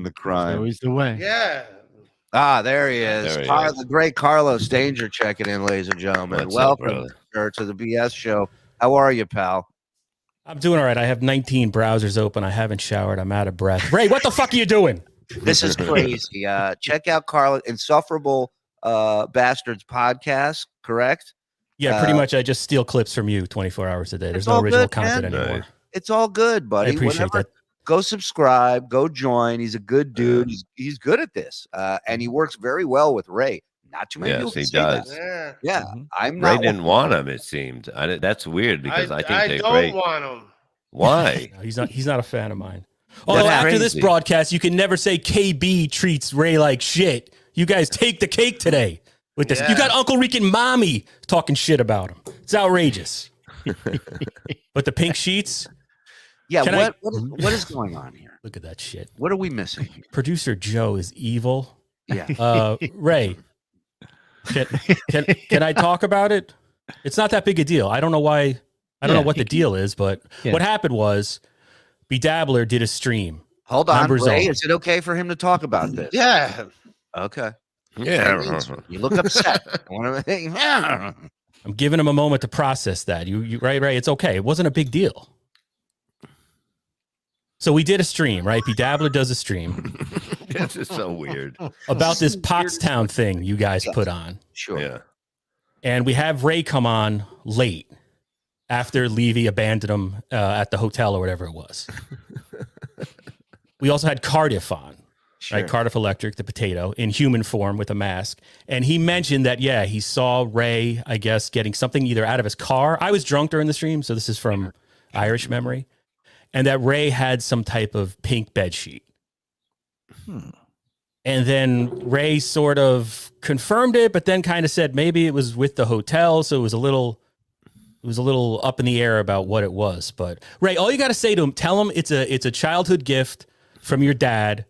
the crime. Always the way. Yeah. Ah, there he is. There he is. The great Carlos Danger checking in, ladies and gentlemen. What's up, Welcome, brother? sir, to the BS show. How are you, pal? I'm doing all right. I have 19 browsers open. I haven't showered. I'm out of breath. Ray, what the fuck are you doing? This is crazy. Check out Carlos Insufferable Bastards podcast, correct? Yeah, pretty much. I just steal clips from you 24 hours a day. There's it's no all original good, content man. anymore. It's all good, buddy. I appreciate that. Go subscribe. Go join. He's a good dude. He's good at this, and he works very well with Ray. Not too many people Yes, he say does. that. Yeah, I'm Ray not. didn't want him. It seemed. That's weird because I think they don't want him. Why? No, he's not a fan of mine. Although after this broadcast, you can never say KB treats Ray like shit. You guys take the cake today with this. Yeah. You got Uncle Rick and Mommy talking shit about him. It's outrageous. But the pink sheets. Yeah, what is going on here? Look at that shit. What are we missing? Producer Joe is evil. Yeah. Ray, can I talk about it? It's not that big a deal. I don't know why. I don't know what the deal is, but what happened was Bedabbler did a stream. Hold on, Ray. Is it okay for him to talk about this? Yeah. Okay. Yeah. You look upset. I'm giving him a moment to process that. You right? It's okay. It wasn't a big deal. So we did a stream, right? Bedabbler does a stream. This is so weird. About this Pottstown thing you guys put on. Sure. Yeah. And we have Ray come on late after Levy abandoned him at the hotel or whatever it was. We also had Cardiff on, right? Cardiff Electric, the potato, in human form with a mask. And he mentioned that, he saw Ray, I guess, getting something either out of his car. I was drunk during the stream, so this is from Irish memory. And that Ray had some type of pink bed sheet. And then Ray sort of confirmed it, but then kind of said maybe it was with the hotel, so it was a little up in the air about what it was. But Ray, all you got to say to him, tell him it's a childhood gift from your dad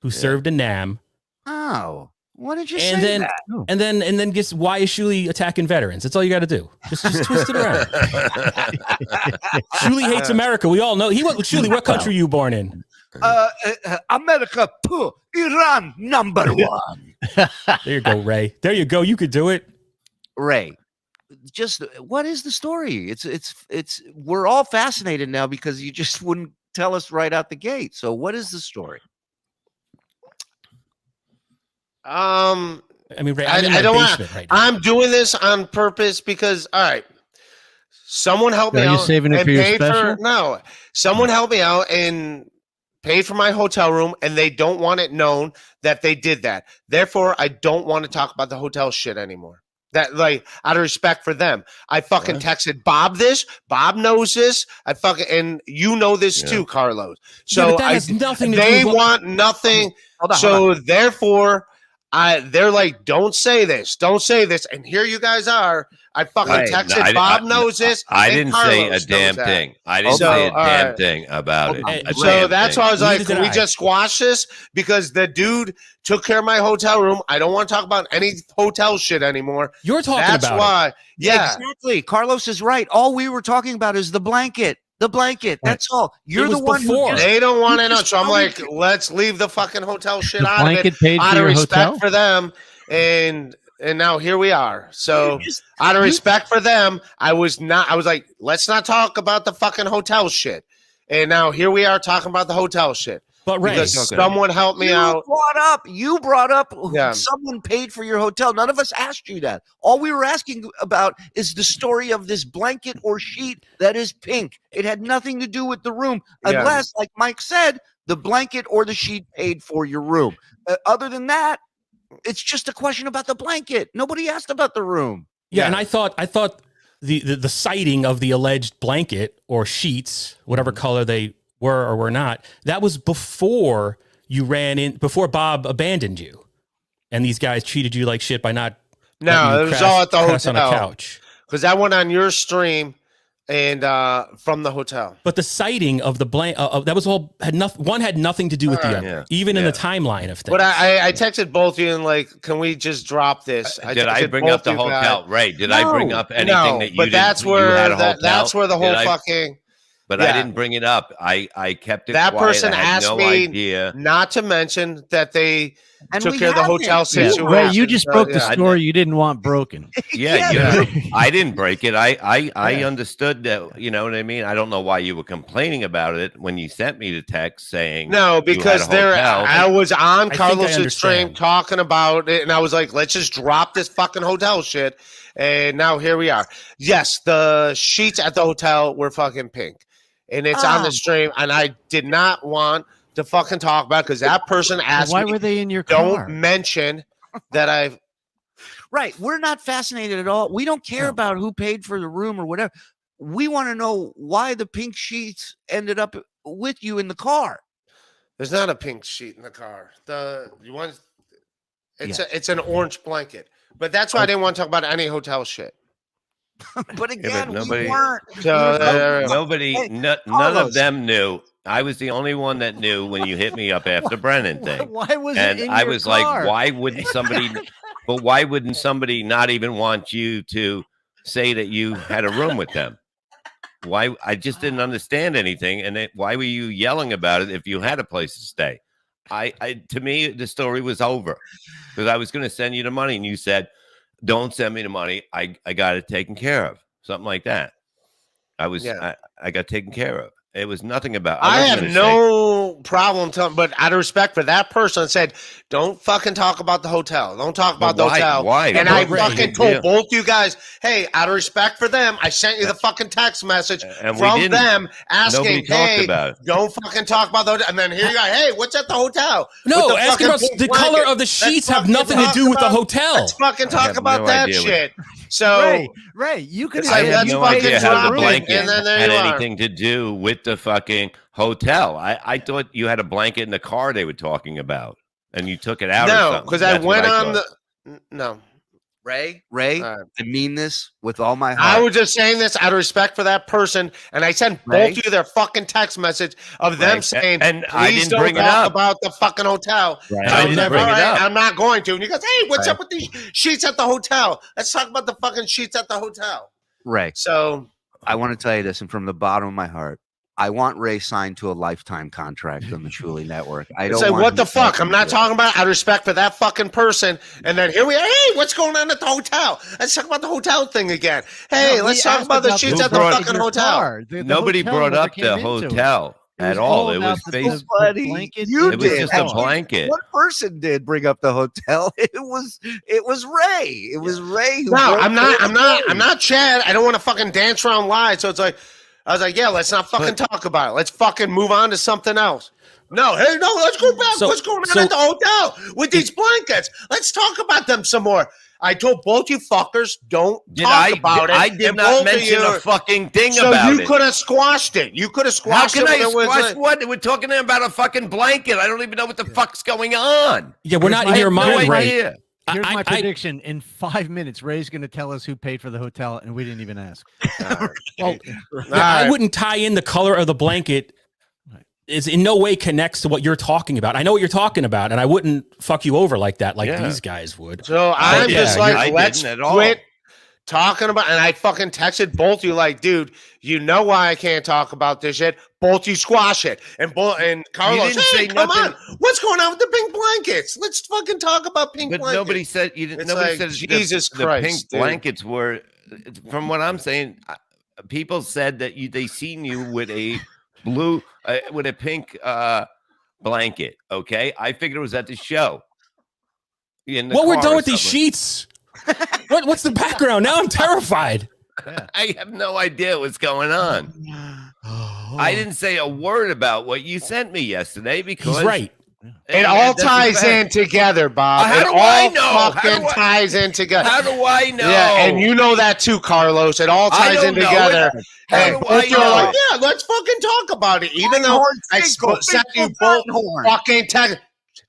who served in Nam. Oh, what did you and say? Then and then guess why is Shuli attacking veterans? That's all you got to do. Just twist it around. Shuli hates America. We all know. Shuli, what country are you born in? America, Iran, number one. There you go, Ray. There you go. You could do it, Ray. Just what is the story? It's we're all fascinated now because you just wouldn't tell us right out the gate. So what is the story? I mean, Ray, I don't want. Right, I'm doing this on purpose because, all right, someone help me out. Are you saving it for your special? No, someone help me out and pay for my hotel room, and they don't want it known that they did that. Therefore, I don't want to talk about the hotel shit anymore. That, like, out of respect for them, I fucking texted Bob this. Bob knows this. And you know this too, Carlos. So that has nothing to they do with want nothing. Hold so on. therefore. They're like, don't say this, and here you guys are. I fucking texted. Bob knows this. I didn't say a damn thing. I didn't say a damn thing about it. So that's why I was like, can we just squash this? Because the dude took care of my hotel room. I don't want to talk about any hotel shit anymore. You're talking about That's why. Yeah, exactly. Carlos is right. All we were talking about is the blanket. The blanket. That's all. You're the one who they don't want to know. So I'm like, let's leave the fucking hotel shit out of it. Paid out for of your respect hotel? for them. And now here we are. So out of respect for them, I was like, let's not talk about the fucking hotel shit. And now here we are talking about the hotel shit. But Ray, because someone helped me out. You brought up someone paid for your hotel. None of us asked you that. All we were asking about is the story of this blanket or sheet that is pink. It had nothing to do with the room, unless, like Mike said, the blanket or the sheet paid for your room. Other than that, it's just a question about the blanket. Nobody asked about the room. Yeah, and I thought the sighting of the alleged blanket or sheets, whatever color they were or were not, that was before before Bob abandoned you, and these guys treated you like shit by not. No, it was all at the hotel on a couch because I went on your stream and from the hotel. But the sighting of the that was all had nothing. One had nothing to do with the other, even in the timeline of things. But I texted both of you and like, can we just drop this? Did I bring up the hotel? Right? Did I bring up anything that you? But that's where the whole fucking. But I didn't bring it up. I kept it that quiet. Person I had asked no me idea. not to mention that they And took we care of the haven't. hotel situation. Ray, you just broke the Yeah. story you didn't want broken. I didn't break it. I understood that. You know what I mean? I don't know why you were complaining about it when you sent me the text saying no, because I was on Carlos's stream talking about it, and I was like, let's just drop this fucking hotel shit. And now here we are. Yes, the sheets at the hotel were fucking pink. And it's on the stream, and I did not want to fucking talk about it because that person asked why me, were they in your car? Don't mention that I've... Right. We're not fascinated at all. We don't care about who paid for the room or whatever. We want to know why the pink sheets ended up with you in the car. There's not a pink sheet in the car. It's an orange blanket. But that's why I didn't want to talk about any hotel shit. But again, but we weren't. None of them knew. I was the only one that knew when you hit me up after the Brennan thing. Why was and it in I your was car? like, why wouldn't somebody? But why wouldn't somebody not even want you to say that you had a room with them? Why? I just didn't understand anything. And why were you yelling about it if you had a place to stay? To me, the story was over because I was going to send you the money, and you said, "Don't send me the money. I got it taken care of." Something like that. I got taken care of. It was nothing about. I have no problem telling, but out of respect for that person, I said, "Don't fucking talk about the hotel. Don't talk about the hotel." Why? And I fucking told both you guys, "Hey, out of respect for them, I sent you the fucking text message from them asking, hey, don't fucking talk about the hotel." And then here you go, "Hey, what's at the hotel?" No, asking about the color of the sheets have nothing to do with the hotel. Let's fucking talk about that shit. So Ray, you could have no idea how the blanket had anything to do with the fucking hotel. I thought you had a blanket in the car they were talking about, and you took it out. No, because I went on no. Ray, I mean this with all my heart. I was just saying this out of respect for that person, and I sent both of you their fucking text message of them saying, and please don't talk about the fucking hotel. Right. I didn't bring it up. I'm not going to. And he goes, "Hey, what's up with these sheets at the hotel? Let's talk about the fucking sheets at the hotel." Ray, so I want to tell you this, and from the bottom of my heart, I want Ray signed to a lifetime contract on the Shuli Network. I don't. Say what the fuck? I'm not talking about. Out of respect for that fucking person. And then here we are. Hey, what's going on at the hotel? Let's talk about the hotel thing again. Hey, let's talk about the sheets at the fucking hotel. Nobody brought up the hotel at all. It was basically you did. It was just a blanket. One person did bring up the hotel. It was Ray. It was Ray. No, I'm not Chad. I don't want to fucking dance around lies. So it's like. I was like, yeah, let's not fucking talk about it. Let's fucking move on to something else. No, let's go back. What's going on at the hotel with these blankets? Let's talk about them some more. I told both you fuckers, don't talk about it. I did not mention a fucking thing about it. So you could have squashed it. You could have squashed it. How can I squash what? We're talking about a fucking blanket. I don't even know what the fuck's going on. Yeah, we're not in your mind, right? Here's my prediction. In 5 minutes, Ray's going to tell us who paid for the hotel, and we didn't even ask. Well, I wouldn't tie in the color of the blanket. Is in no way connects to what you're talking about. I know what you're talking about, and I wouldn't fuck you over like that, like these guys would. So I'm just like, let's quit talking about. And I fucking texted both of you like, dude, you know why I can't talk about this shit? Both you squash it. And Carlos, hey, come on. What's going on with the pink blankets? Let's fucking talk about pink blankets. But nobody said you didn't. Nobody said Jesus Christ. The pink blankets were, from what I'm saying, people said that they seen you with a blue, with a pink blanket. Okay, I figured it was at the show. Well, we're done with these sheets. What's the background? Now I'm terrified. Yeah. I have no idea what's going on. I didn't say a word about what you sent me yesterday because he's right. It all ties in together, Bob. How do I know? Fucking ties in together. How do I know? Yeah, and you know that too, Carlos. It all ties in together. How do I know? Like, yeah, let's fucking talk about it. Even though I sent you both fucking text.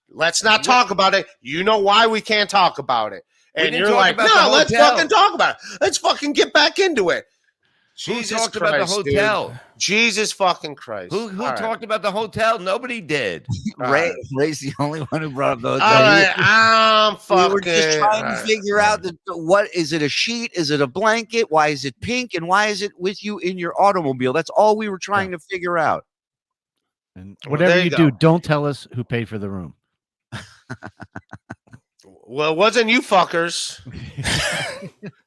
Let's not talk about it. You know why we can't talk about it. And you're like, no, let's fucking talk about it. Let's fucking get back into it. Jesus talked Christ, about the hotel? dude. Jesus fucking Christ. Who talked about the hotel? Nobody did. Ray's the only one who brought up the All hotel. right, I'm fucking. We were just trying to all right. figure out what is it, a sheet? Is it a blanket? Why is it pink? And why is it with you in your automobile? That's all we were trying to figure out. And Well, whatever there you you do, go. don't tell us who paid for the room. Well, it wasn't you fuckers.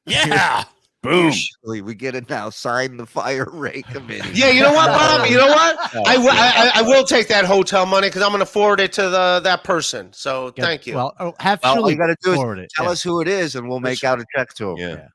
Yeah. Boom. Usually we get it now. Sign the fire Ray committee. Yeah, you know what, Bob? You know what? I will take that hotel money because I'm going to forward it to that person. So thank you. Well, have All Julie you got to do forward is it. tell us who it is, and we'll make out a check to him. Yeah.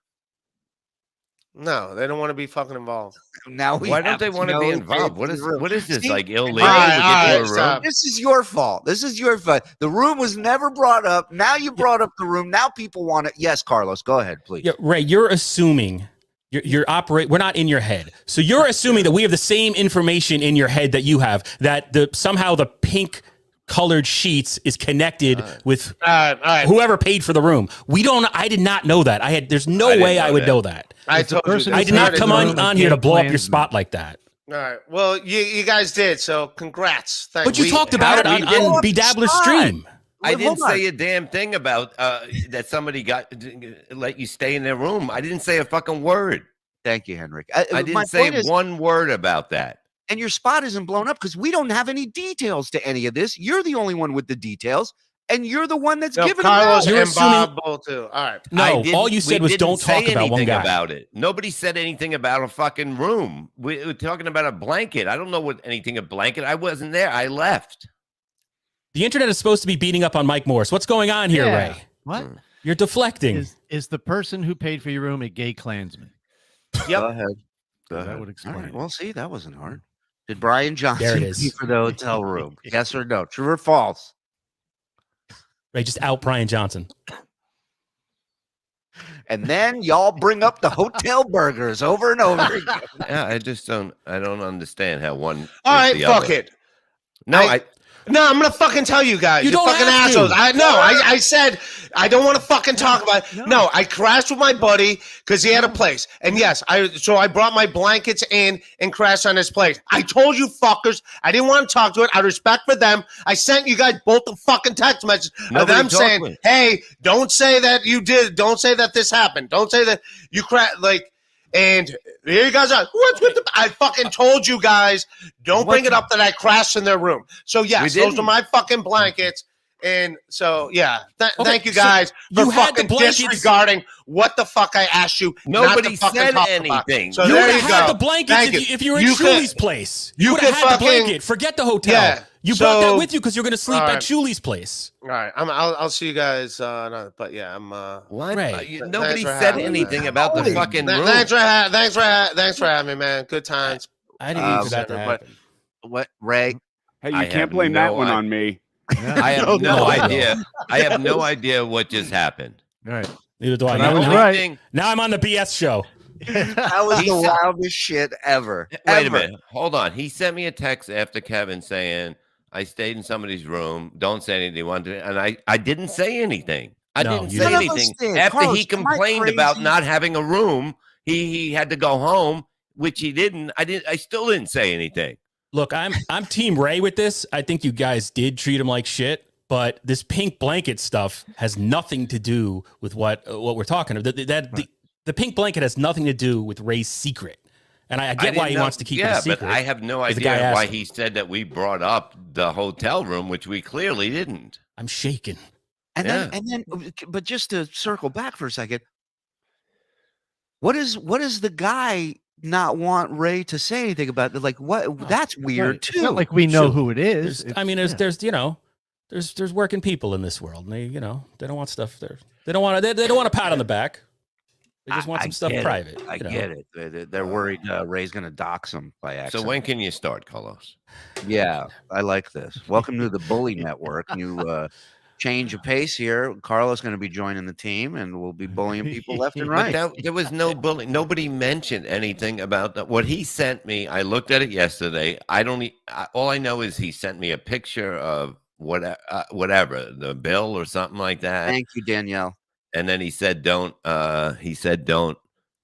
No, they don't want to be fucking involved. Now we Why don't have they want to know be who involved? paid What for is the room. what is this See, like illegal all right, to get to a room? stop. This is your fault. This is your fault. The room was never brought up. Now you brought up the room. Now people want it. Yes, Carlos, go ahead, please. Yeah, Ray, you're assuming you're we're not in your head. So you're assuming that we have the same information in your head that you have, that somehow the pink colored sheets is connected with All right. whoever paid for the room. I did not know that. There's no I didn't way know I would that. know that. I It's the told you. person that. who I did not paid come for the room on is here to gay blow up your Klansman. spot like that. All right. Well, you guys did. So congrats. Thank But you talked about it on Bedabbler's stream. I didn't Hold on. say a damn thing about that somebody let you stay in their room. I didn't say a fucking word. Thank you, Henrik. I My didn't say point is, one word about that. and your spot isn't blown up because we don't have any details to any of this. You're the only one with the details, and you're the one that's giving them Carlos out. You're and assuming- Bob both too. All right. No, didn't- all you said we was didn't don't say talk about one anything guy. about it. Nobody said anything about a fucking room. We're talking about a blanket. I don't know what anything a blanket. I wasn't there. I left. The internet is supposed to be beating up on Mike Morris. What's going on here, Yeah. Ray? What? You're deflecting. Is the person who paid for your room a gay Klansman? Go ahead. Go That ahead. would All explain right. it. Well, see, that wasn't hard. Did Brian There Johnson it is. pay for the hotel room? Yes or no? True or false? Ray, just out Brian Johnson. And then y'all bring up the hotel burgers over and over again. Yeah, I don't understand how one. All is right. the Fuck other. it. No, No, I'm gonna fucking tell you guys. You You're don't fucking have to. assholes. I said I don't want to fucking talk about it. No, I crashed with my buddy because he had a place. And yes, I brought my blankets in and crashed on his place. I told you fuckers I didn't want to talk to it. Out of respect for them, I sent you guys both the fucking text message of Nobody them talked saying, with. hey, don't say that you did. Don't say that this happened. Don't say that you crashed. Like, and here you guys are. What's with the? I fucking told you guys. Don't bring it up that I crashed in their room. So yes, those are my fucking blankets. And so yeah, thank you guys for you had the fucking blankets- disregarding what the fuck I asked you. Nobody not to fucking said talk about. anything. So You there would you have had go. the blankets Thank if you were in You could- Julie's place. You would could have had the fucking- blanket. Forget the hotel. Yeah. You brought that So- with you because you're going to sleep All at right. Julie's place. All right, I'll see you guys. But yeah, I'm. What? Ray. Nobody for said having me, anything man. about the Holy- fucking room. Thanks for having me, man. Good times. I didn't even for that to but- happen. What, Ray? Hey, you I can't have blame no that one idea. on me. I have No, no no. idea. I have no idea what just happened. All right. Neither do I. That Now, was now- right. Thing, now I'm on the BS show. That was He the said- wildest shit ever. wait Ever. a minute. Hold on. He sent me a text after Kevin saying, I stayed in somebody's room. Don't say anything. And I didn't say anything. I No, didn't you say didn't. None of us anything. did. After Carlos, he am I complained about crazy? not having a room, he had to go home, which he didn't. I still didn't say anything. Look, I'm Team Ray with this. I think you guys did treat him like shit, but this pink blanket stuff has nothing to do with what we're talking about. The pink blanket has nothing to do with Ray's secret, and I get why he wants to keep it a secret. but I have no 'cause the guy idea asked why him. he said that we brought up the hotel room, which we clearly didn't. I'm shaking. And Yeah. then, but just to circle back for a second, what does the guy not want Ray to say anything about? Like, what? That's weird Right. too. It's not like we know Sure. who it is. There's working people in this world, and they don't want stuff there. They don't want a pat on the back. They just want some stuff get it. private. I get it. They're worried Ray's going to dox them by accident. So when can you start, Carlos? Yeah, I like this. Welcome to the Bully Network. New change of pace here. Carlos going to be joining the team, and we'll be bullying people left and right. But there was no bullying. Nobody mentioned anything about that. What he sent me, I looked at it yesterday. All I know is he sent me a picture of whatever, the bill or something like that. Thank you, Danielle. And then he said, don't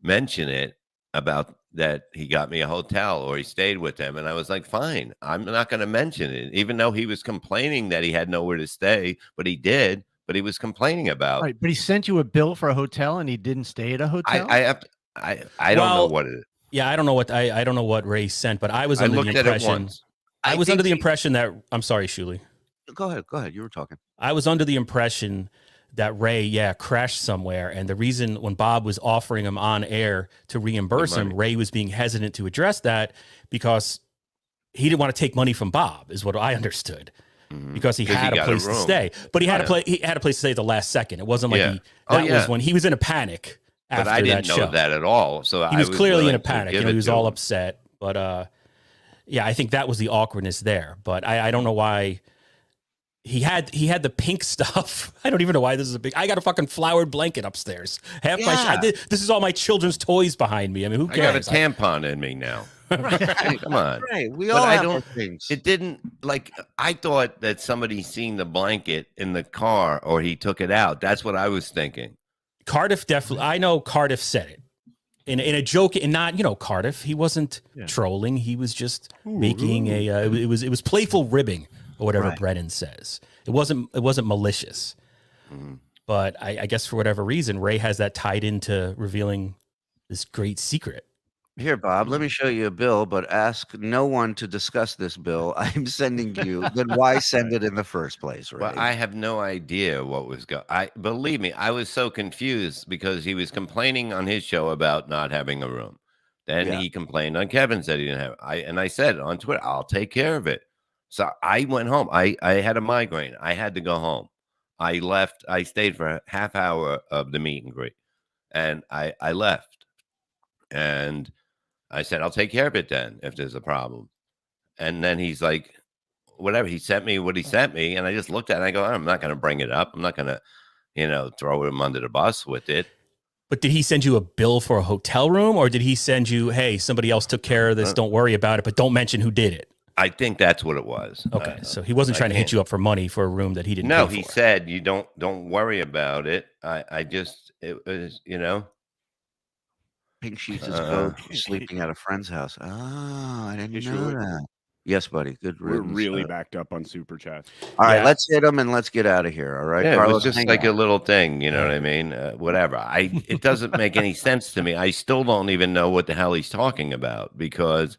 mention it about that he got me a hotel or he stayed with them. And I was like, fine, I'm not going to mention it, even though he was complaining that he had nowhere to stay, but he did. But he was complaining about. Right, but he sent you a bill for a hotel and he didn't stay at a hotel. I don't know what it is. Yeah, I don't know what Ray sent, but I was I under looked the at it impression. once. I was under the impression that I'm sorry, Shuli. Go ahead. You were talking. I was under the impression that Ray, crashed somewhere, and the reason when Bob was offering him on air to reimburse him, Ray was being hesitant to address that because he didn't want to take money from Bob, is what I understood. Because he had a place to stay, but he had a place to stay at the last second. It wasn't like was when he was in a panic. After but I didn't that know show. that at all. So he was clearly in a panic. He was all upset. But I think that was the awkwardness there. But I don't know why he had the pink stuff. I don't even know why this is a big. I got a fucking flowered blanket upstairs. This is all my children's toys behind me. I mean, who cares? I got a tampon in me now. Right. Come on. Right. We all have things. It didn't I thought that somebody seen the blanket in the car or he took it out. That's what I was thinking. Cardiff definitely. I know Cardiff said it in a joke, and not Cardiff. He wasn't trolling. He was just making it was playful ribbing or whatever Brennan says. It wasn't malicious. But I guess for whatever reason, Ray has that tied into revealing this great secret. Here, Bob, let me show you a bill, but ask no one to discuss this bill. I'm sending you. Then why send it in the first place, right? Well, I have no idea what was going. Believe me, I was so confused because he was complaining on his show about not having a room. Then he complained on Kevin's that he didn't have. I said on Twitter, I'll take care of it. So I went home. I had a migraine. I had to go home. I left. I stayed for a half hour of the meet and greet, and I left. And I said, I'll take care of it then if there's a problem. And then he's like, whatever. He sent me what he sent me. And I just looked at it and I go, I'm not going to bring it up. I'm not going to, throw him under the bus with it. But did he send you a bill for a hotel room, or did he send you, hey, somebody else took care of this, don't worry about it, but don't mention who did it? I think that's what it was. Okay. So he wasn't trying to hit you up for money for a room that he didn't No, pay he for. said, you don't worry about it. It was, Pink sheets is code for sleeping at a friend's house. Oh, I didn't know that. Yes, buddy. Good riddance. We're really backed up on super chat. All right, let's hit them and let's get out of here. All right, yeah, Carlos, it was just like a little thing, you know what I mean? Whatever. It doesn't make any sense to me. I still don't even know what the hell he's talking about because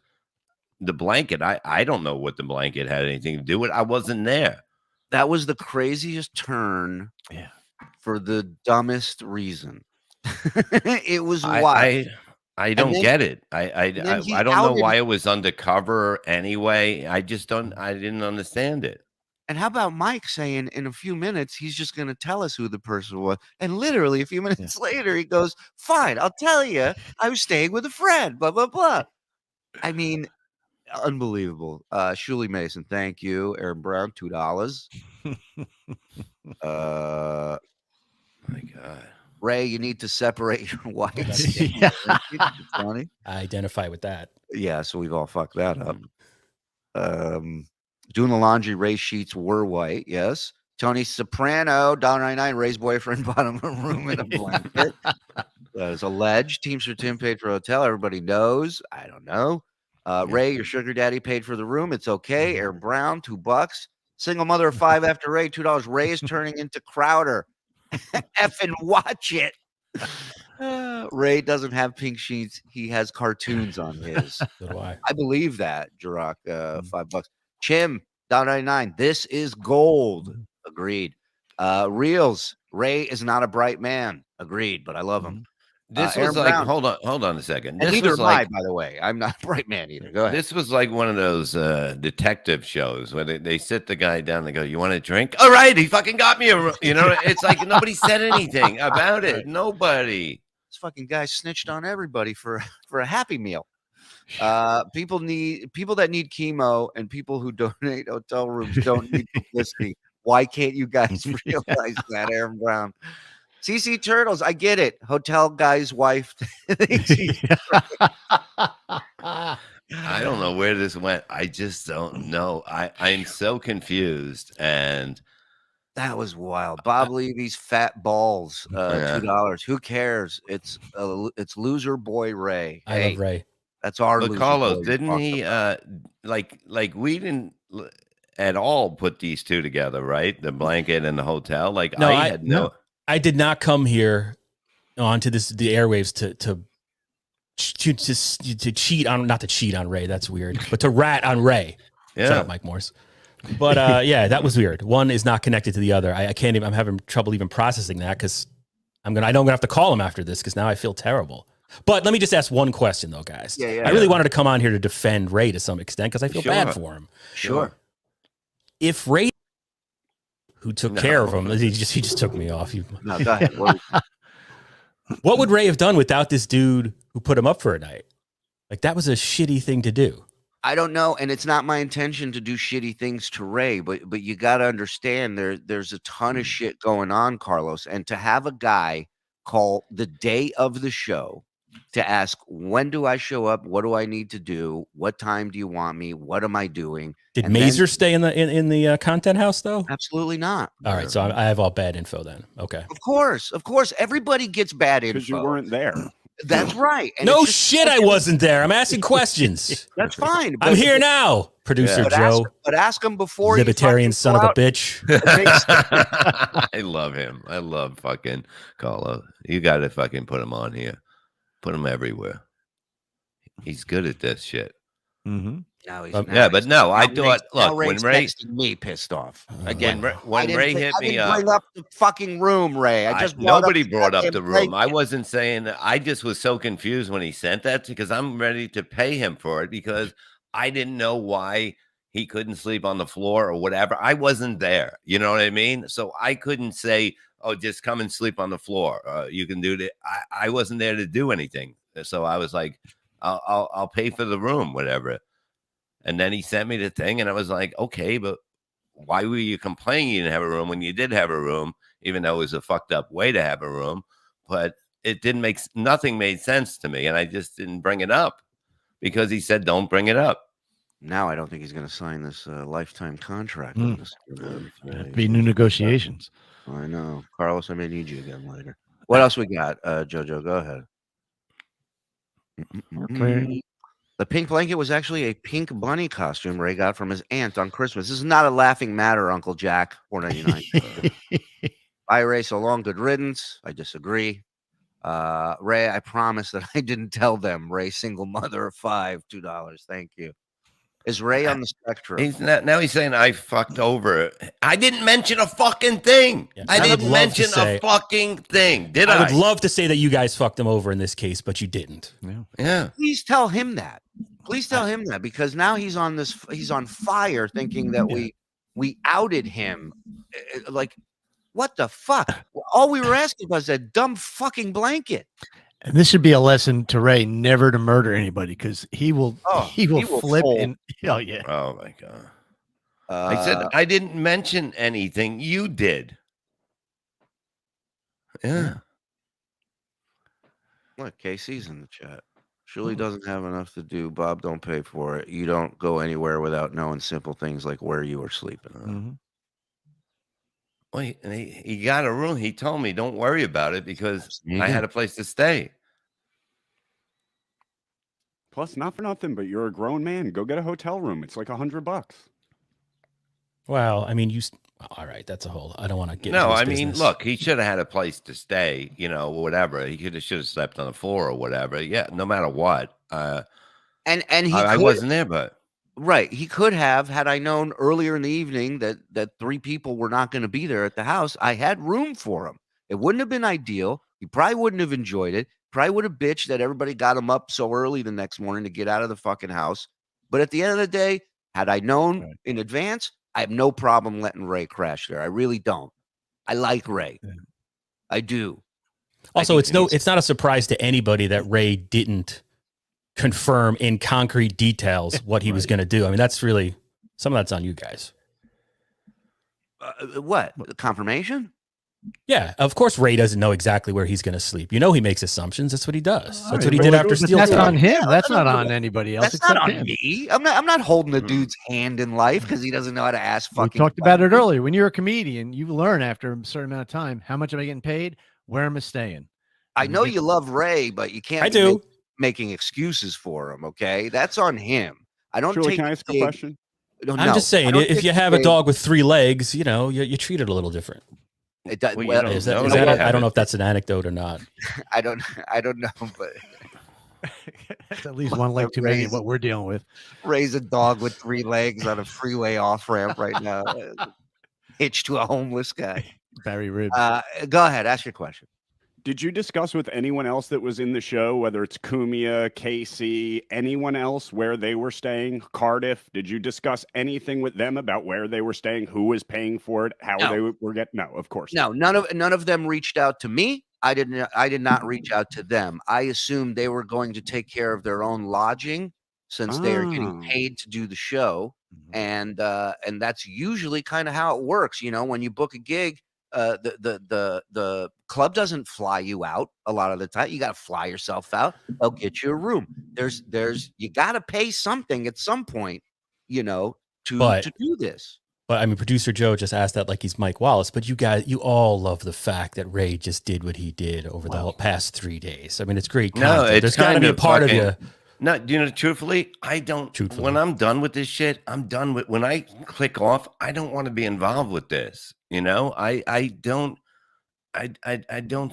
the blanket. I don't know what the blanket had anything to do with. I wasn't there. That was the craziest turn. Yeah. For the dumbest reason. It was wild. I don't get it. I don't know why it was undercover anyway. I didn't understand it. And how about Mike saying in a few minutes he's just going to tell us who the person was, and literally a few minutes later he goes, "Fine, I'll tell you. I was staying with a friend." Blah blah blah. I mean, unbelievable. Shuli Mason, thank you. Aaron Brown, $2. My God. Ray, you need to separate your whites. Funny. I identify with that. Yeah, so we've all fucked that up. Doing the laundry, Ray's sheets were white. Yes. Tony Soprano, $1.99. Ray's boyfriend bought him a room in a blanket. That is alleged. Teamster Tim paid for a hotel. Everybody knows. I don't know. Ray, your sugar daddy paid for the room. It's okay. Aaron Brown, $2. Single mother of 5 after Ray, $2. Ray is turning into Crowder. Effing watch it. Ray doesn't have pink sheets. He has cartoons on his. So do I. I believe that, Jirok. $5. Chim, $1.99. This is gold. Agreed. Reels. Ray is not a bright man. Agreed, but I love him. This was like, Brown. Hold on a second. This neither was like, by the way. I'm not a bright man either. Go ahead. This was like one of those detective shows where they sit the guy down. They go, "You want a drink? All right." He fucking got me a. It's like nobody said anything about it. Nobody. This fucking guy snitched on everybody for a Happy Meal. People that need chemo and people who donate hotel rooms don't need publicity. Why can't you guys realize that, Aaron Brown? CC Turtles, I get it. Hotel guy's wife. I don't know where this went. I just don't know. I'm so confused. And that was wild. Bob Levy's fat balls, $2. Who cares? It's loser boy Ray. I love Ray. That's our But loser Carlos, boy didn't talked he? about. Like we didn't at all put these two together, right? The blanket and the hotel. Like No, I had no. I did not come here onto the airwaves to cheat on, not to cheat on Ray. That's weird, but to rat on Ray. Yeah. Shut up, Mike Morse. But yeah, that was weird. One is not connected to the other. I can't even. I'm having trouble even processing that because I know I'm gonna have to call him after this because now I feel terrible. But let me just ask one question though, guys. Yeah, I really wanted to come on here to defend Ray to some extent because I feel bad for him. Sure. If Ray, who took care of him, he just took me off. No, go ahead. What would Ray have done without this dude who put him up for a night? Like that was a shitty thing to do. I don't know, and it's not my intention to do shitty things to Ray, but you got to understand there's a ton of shit going on, Carlos, and to have a guy call the day of the show to ask, when do I show up? What do I need to do? What time do you want me? What am I doing? Did And Mazer stay in the content house though? Absolutely not. All right, so I have all bad info then. Okay. Of course, everybody gets bad info. Because you weren't there. That's right. And No it's just shit, I wasn't there. I'm asking questions. That's fine. I'm here now, producer Joe. But ask him before Libertarian you son of a bitch. I love him. I love fucking Carlos. You got to fucking put him on here. Put him everywhere. He's good at this shit. Mm-hmm. Yeah, but no, I thought. Look, when Ray me pissed off again, when Ray hit me up, bring up the fucking room, Ray. I just nobody brought up the room. I wasn't saying. I just was so confused when he sent that because I'm ready to pay him for it because I didn't know why he couldn't sleep on the floor or whatever. I wasn't there. You know what I mean? So I couldn't say, "Oh, just come and sleep on the floor. You can do that." I wasn't there to do anything. So I was like, "I'll pay for the room, whatever." And then he sent me the thing, and I was like, okay, but why were you complaining you didn't have a room when you did have a room, even though it was a fucked up way to have a room? But it didn't nothing made sense to me, and I just didn't bring it up because he said, don't bring it up. Now I don't think he's going to sign this lifetime contract. Be new negotiations. I know. Carlos, I may need you again later. What else we got? Jojo, go ahead. Okay. The pink blanket was actually a pink bunny costume Ray got from his aunt on Christmas. This is not a laughing matter, Uncle Jack. $4.99. Bye, Ray. So long. Good riddance. I disagree. Ray, I promise that I didn't tell them. Ray, single mother of 5, $2. Thank you. Is Ray on the spectrum? He's not, now he's saying I fucked over it. I didn't mention a fucking thing. Yeah, I didn't mention a fucking thing. Did I? I would love to say that you guys fucked him over in this case, but you didn't. Yeah. Please tell him that. Please tell him that because now he's on fire thinking that we outed him. Like, what the fuck? All we were asking was a dumb fucking blanket. And this should be a lesson to Ray never to murder anybody because he will flip and oh my god. I said I didn't mention anything. You did. Yeah. Look, Casey's in the chat. Shirley doesn't have enough to do. Bob, don't pay for it. You don't go anywhere without knowing simple things like where you are sleeping. Well, he got a room. He told me, don't worry about it because I had a place to stay. Plus, not for nothing, but you're a grown man. Go get a hotel room. It's like $100. Well, I mean, all right. That's a whole. I don't want to get. No, into I business. mean, look, he should have had a place to stay. You know, whatever. He should have slept on the floor or whatever. Yeah, no matter what. And I wasn't there, but. Right. He could have, had I known earlier in the evening that 3 people were not going to be there at the house, I had room for him. It wouldn't have been ideal. He probably wouldn't have enjoyed it. Probably would have bitched that everybody got him up so early the next morning to get out of the fucking house. But at the end of the day, had I known in advance, I have no problem letting Ray crash there. I really don't. I like Ray. I do. Also, it's not a surprise to anybody that Ray didn't confirm in concrete details what he was going to do. I mean, that's really some of that's on you guys. What? Confirmation? Yeah, of course Ray doesn't know exactly where he's going to sleep. You know, he makes assumptions. That's what he does. That's what he did after Steel. That's on him. That's not on anybody else. That's not on me. I'm not holding the dude's hand in life because he doesn't know how to ask fucking. We talked about it earlier. When you're a comedian, you learn after a certain amount of time how much am I getting paid, where am I staying. I know you love Ray, but you can't. I do. making excuses for him. Okay, that's on him. I don't Julie, take. can I ask a question? I'm just saying, if you have a dog with 3 legs, you know, you treat it a little different. It does, Well, well, Is that, I don't know if that's an anecdote or not. I don't know, but That's at least one leg too many. What we're dealing with. Raise a dog with 3 legs on a freeway off ramp right now, hitched to a homeless guy. Barry ribs. Go ahead, ask your question. Did you discuss with anyone else that was in the show, whether it's Kumia, Casey, anyone else, where they were staying? Cardiff? Did you discuss anything with them about where they were staying, who was paying for it, how they were getting? No, of course. No, none of them reached out to me. I did not reach out to them. I assumed they were going to take care of their own lodging since they are getting paid to do the show, and that's usually kind of how it works. You know, when you book a gig, the club doesn't fly you out a lot of the time. You got to fly yourself out. They'll get you a room. You got to pay something at some point, you know, to do this. But I mean, producer Joe just asked that like he's Mike Wallace. But you all love the fact that Ray just did what he did over the whole past 3 days. I mean, it's great content. No, there's got to be a part of you. No, you know, truthfully, I don't. When I'm done with this shit, I'm done with. When I click off, I don't want to be involved with this. You know, I don't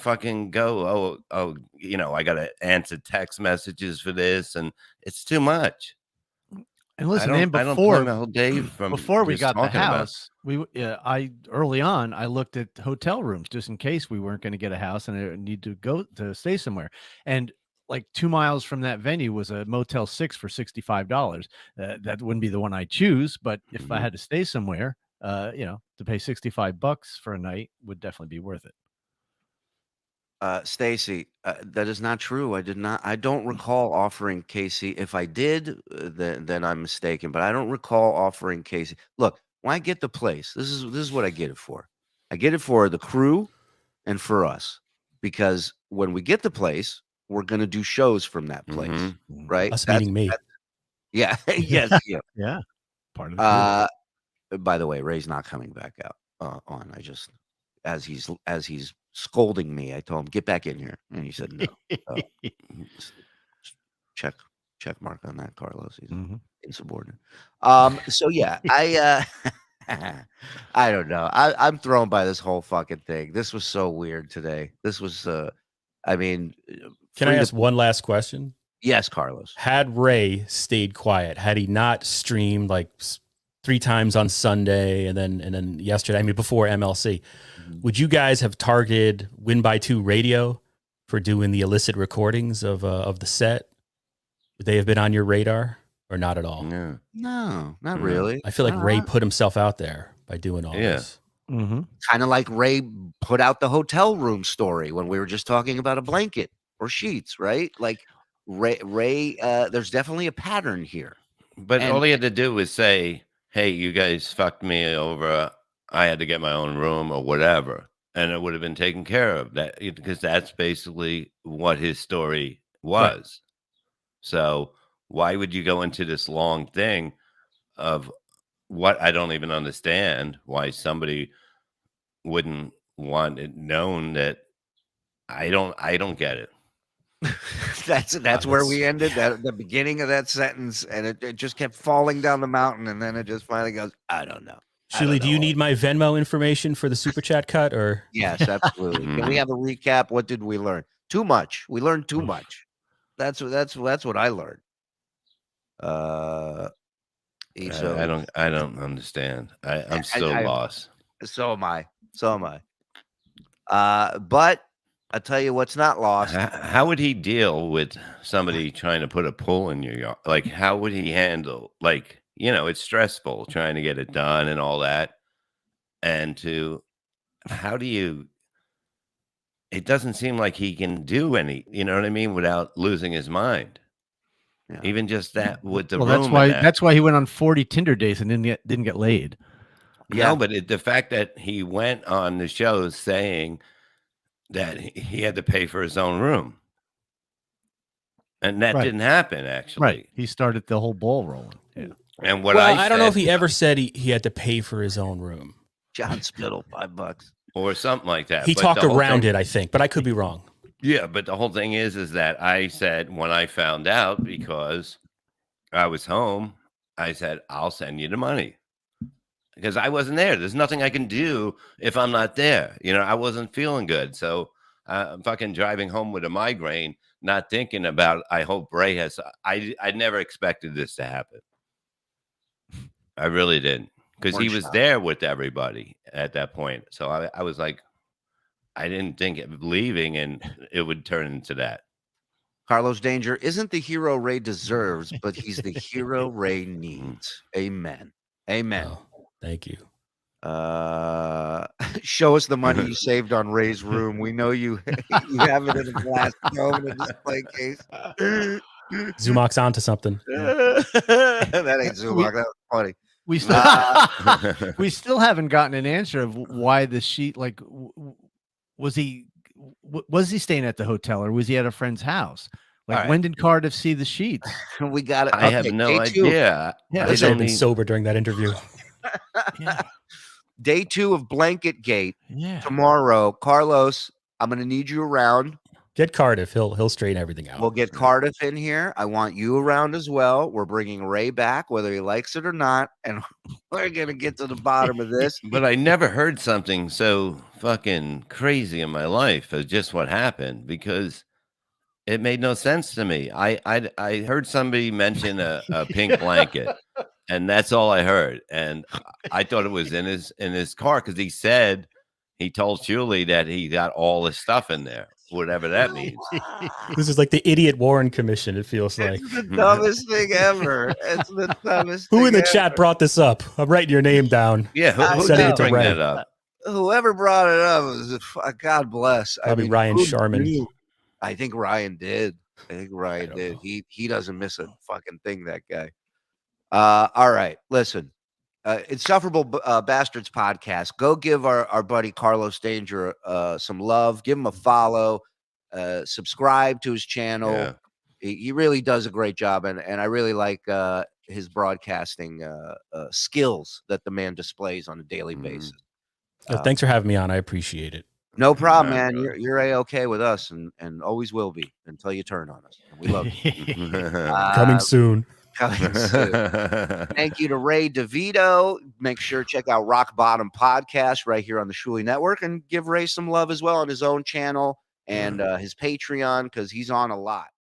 fucking go. Oh, you know, I got to answer text messages for this, and it's too much. And listen, I don't plan the whole day before we got the house, I early on I looked at hotel rooms just in case we weren't going to get a house and I need to go to stay somewhere. And like 2 miles from that venue was a Motel 6 for $65. That wouldn't be the one I choose, but if I had to stay somewhere, you know, to pay $65 for a night would definitely be worth it. Stacy, that is not true. I don't recall offering Casey. If I did, then I'm mistaken. But I don't recall offering Casey. Look, when I get the place, this is what I get it for. I get it for the crew and for us, because when we get the place, we're gonna do shows from that place, right? Us meaning me. Yeah. Yes. Yeah. Yeah. Part of the by the way, Ray's not coming back out on. I just as he's scolding me, I told him, get back in here, and he said no. Check mark on that, Carlos. He's insubordinate. So yeah, I don't know. I'm thrown by this whole fucking thing. This was so weird today. This was I mean, can I ask one last question? Yes, Carlos. Had Ray stayed quiet, had he not streamed like 3 times on Sunday and then yesterday, I mean, before MLC, would you guys have targeted Win by 2 Radio for doing the illicit recordings of the set? Would they have been on your radar or not at all? No, not really. I feel like Ray put himself out there by doing all this. Kind of like Ray put out the hotel room story when we were just talking about a blanket or sheets, right? Like Ray there's definitely a pattern here. But all he had to do was say, hey, you guys fucked me over. I had to get my own room or whatever. And it would have been taken care of, that because that's basically what his story was. Right. So why would you go into this long thing of what I don't even understand, why somebody wouldn't want it known that I don't get it. That's where we ended, that the beginning of that sentence, and it just kept falling down the mountain, and then it just finally goes, I don't know. Shuli, do you need my Venmo information for the super chat cut, or? Yes, absolutely. Can we have a recap? What did we learn? Too much. We learned too much. That's what I learned. So I don't understand. I'm still lost. So am I. But I'll tell you what's not lost. How would he deal with somebody trying to put a pool in your yard? Like, how would he handle, like, you know, it's stressful trying to get it done and all that. And it doesn't seem like he can do any, you know what I mean, without losing his mind. Yeah. Even just that with the room. That's why he went on 40 Tinder dates and didn't get laid. Yeah, no, but the fact that he went on the show saying that he had to pay for his own room, and that didn't happen, actually. Right, he started the whole ball rolling. Yeah, and I don't know if he ever said he had to pay for his own room. John Spittle, $5 or something like that. He talked around it, I think, but I could be wrong. Yeah, but the whole thing is that I said when I found out, because I was home, I said, I'll send you the money. Because I wasn't there. There's nothing I can do if I'm not there. I wasn't feeling good. So I'm fucking driving home with a migraine, not thinking about, I hope Ray has, I never expected this to happen. I really didn't. Because he was there with everybody at that point. So I was like, I didn't think of leaving and it would turn into that. Carlos Danger isn't the hero Ray deserves, but he's the hero Ray needs. Amen. Amen. Oh, thank you. Show us the money you saved on Ray's room. We know you have it in a glass dome in a display case. Zumok's onto something. That ain't Zumok. That was funny. We still haven't gotten an answer of why the sheet. Like, was he staying at the hotel or was he at a friend's house? Like, when did Cardiff see the sheets? We got it. I have no idea. Yeah, I should have been sober during that interview. Yeah. Day 2 of Blanket Gate. Yeah. Tomorrow, Carlos, I'm going to need you around. Get Cardiff. He'll straighten everything out. We'll get Cardiff in here. I want you around as well. We're bringing Ray back, whether he likes it or not, and we're going to get to the bottom of this. But I never heard something so fucking crazy in my life as just what happened, because it made no sense to me. I heard somebody mention a pink blanket. And that's all I heard. And I thought it was in his car, because he told Julie that he got all his stuff in there, whatever that means. This is like the idiot Warren Commission, it feels like. It's the dumbest thing ever. It's the dumbest Who in the thing chat ever. brought this up? I'm writing your name down. Yeah, who sending did it to bring Ray. that up? Whoever brought it up was God bless. Probably Ryan Sharman. I think Ryan did. He doesn't miss a fucking thing, that guy. All right, listen. Insufferable Bastards podcast. Go give our buddy Carlos Danger some love. Give him a follow. Subscribe to his channel. Yeah. He really does a great job, and I really like his broadcasting skills that the man displays on a daily basis. Thanks for having me on. I appreciate it. No problem, man. You're A-okay with us, and always will be until you turn on us. We love you. Coming soon. Thank you to Ray DeVito. Make sure check out Rock Bottom Podcast right here on the Shuli Network, and give Ray some love as well on his own channel and his Patreon, because he's on a lot.